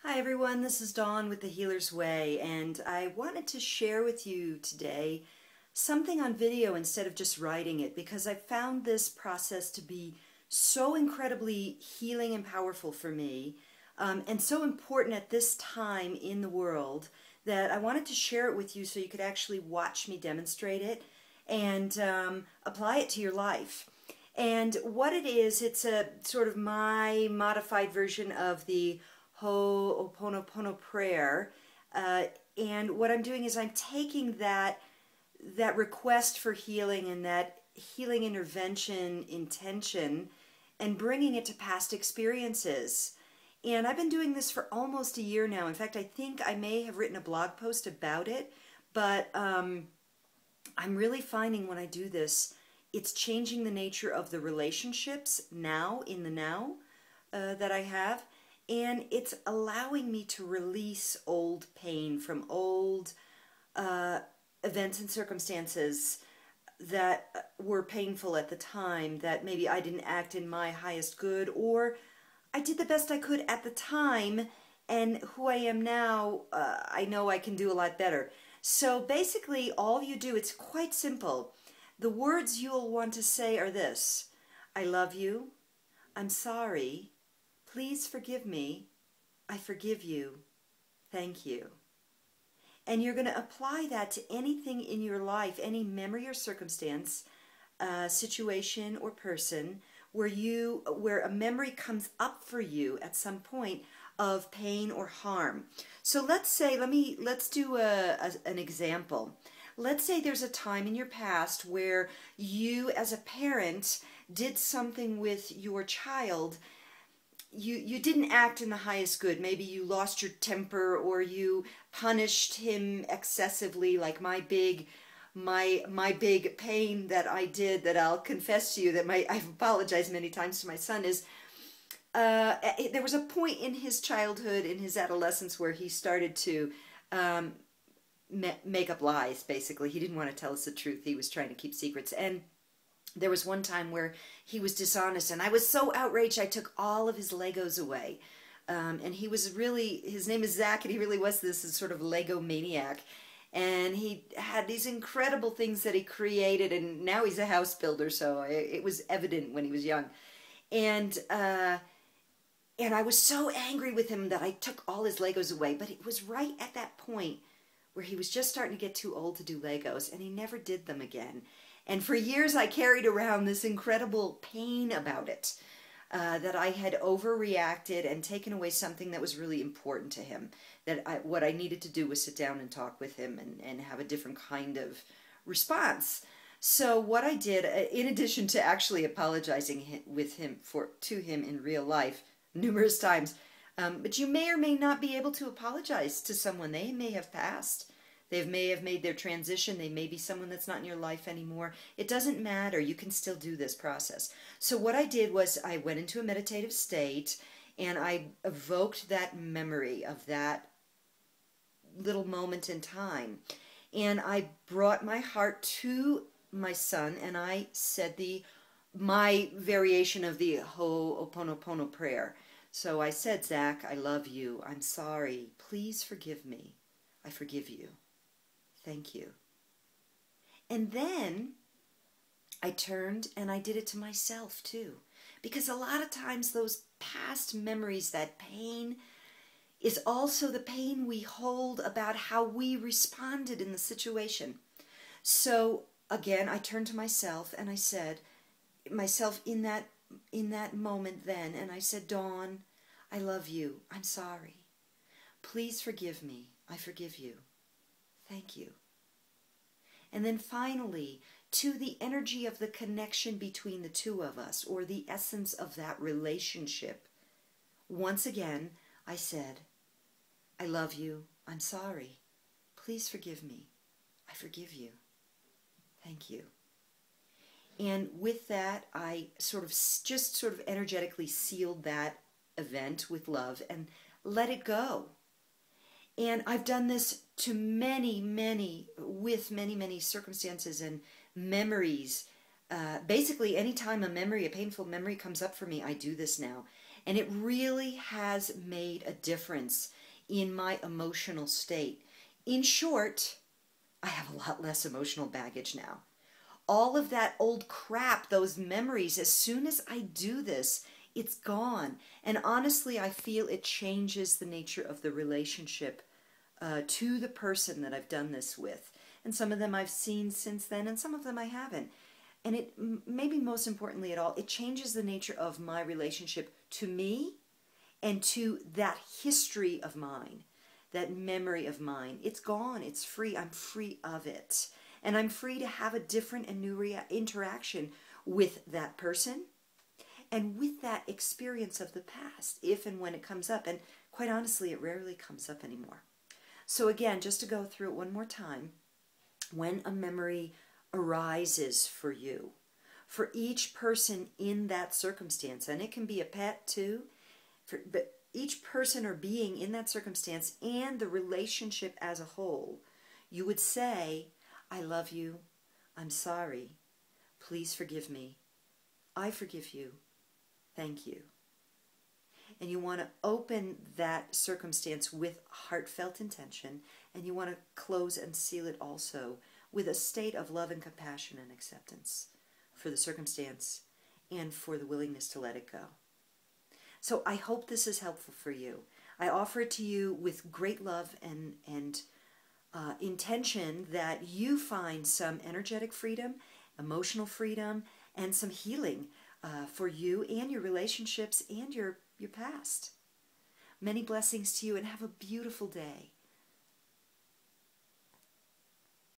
Hi everyone, this is Dawn with The Healer's Way, and I wanted to share with you today something on video instead of just writing it, because I found this process to be so incredibly healing and powerful for me, and so important at this time in the world that I wanted to share it with you so you could actually watch me demonstrate it and apply it to your life. And what it is, it's a sort of my modified version of the Ho'oponopono prayer, and what I'm doing is I'm taking that request for healing and that healing intervention intention and bringing it to past experiences. And I've been doing this for almost a year now. In fact, I think I may have written a blog post about it, but I'm really finding when I do this, it's changing the nature of the relationships now, in the now, that I have. And it's allowing me to release old pain from old events and circumstances that were painful at the time, that maybe I didn't act in my highest good, or I did the best I could at the time, and who I am now, I know I can do a lot better. So basically all you do, it's quite simple. The words you'll want to say are this: I love you, I'm sorry, please forgive me, I forgive you, thank you. And you're going to apply that to anything in your life, any memory or circumstance, situation or person where a memory comes up for you at some point of pain or harm. So let's say, let's do an example. Let's say there's a time in your past where you as a parent did something with your child. You didn't act in the highest good. Maybe you lost your temper, or you punished him excessively, like my big pain that I did, that I'll confess to you, that I've apologized many times to my son, is there was a point in his childhood, in his adolescence, where he started to make up lies, basically. He didn't want to tell us the truth. He was trying to keep secrets. And there was one time where he was dishonest, and I was so outraged I took all of his Legos away. And he was really, his name is Zach, and he really was this sort of Lego maniac. And he had these incredible things that he created, and now he's a house builder, so it was evident when he was young. And I was so angry with him that I took all his Legos away, but it was right at that point where he was just starting to get too old to do Legos, and he never did them again. And for years I carried around this incredible pain about it, that I had overreacted and taken away something that was really important to him, that what I needed to do was sit down and talk with him and have a different kind of response. So what I did, in addition to actually apologizing to him in real life numerous times, but you may or may not be able to apologize to someone. They may have passed. They may have made their transition. They may be someone that's not in your life anymore. It doesn't matter. You can still do this process. So what I did was I went into a meditative state, and I evoked that memory of that little moment in time. And I brought my heart to my son, and I said my variation of the Ho'oponopono prayer. So I said, Zach, I love you. I'm sorry. Please forgive me. I forgive you. Thank you. And then I turned and I did it to myself too. Because a lot of times those past memories, that pain, is also the pain we hold about how we responded in the situation. So again, I turned to myself and I said, myself in that moment then, and I said, Dawn, I love you. I'm sorry. Please forgive me. I forgive you. Thank you. And then finally, to the energy of the connection between the two of us, or the essence of that relationship, once again, I said, I love you. I'm sorry. Please forgive me. I forgive you. Thank you. And with that, I just sort of energetically sealed that event with love and let it go. And I've done this to many circumstances and memories. Basically, anytime a painful memory comes up for me, I do this now. And it really has made a difference in my emotional state. In short, I have a lot less emotional baggage now. All of that old crap, those memories, as soon as I do this, it's gone. And honestly, I feel it changes the nature of the relationship to the person that I've done this with. And some of them I've seen since then, and some of them I haven't. And it, maybe most importantly at all, it changes the nature of my relationship to me and to that history of mine, that memory of mine. It's gone. It's free. I'm free of it. And I'm free to have a different and new interaction with that person and with that experience of the past, if and when it comes up. And quite honestly, it rarely comes up anymore. So again, just to go through it one more time, when a memory arises for you, for each person in that circumstance, and it can be a pet too, but each person or being in that circumstance and the relationship as a whole, you would say, I love you, I'm sorry, please forgive me, I forgive you, thank you. And you want to open that circumstance with heartfelt intention, and you want to close and seal it also with a state of love and compassion and acceptance for the circumstance and for the willingness to let it go. So I hope this is helpful for you. I offer it to you with great love and intention that you find some energetic freedom, emotional freedom, and some healing for you and your relationships and your past. Many blessings to you, and have a beautiful day.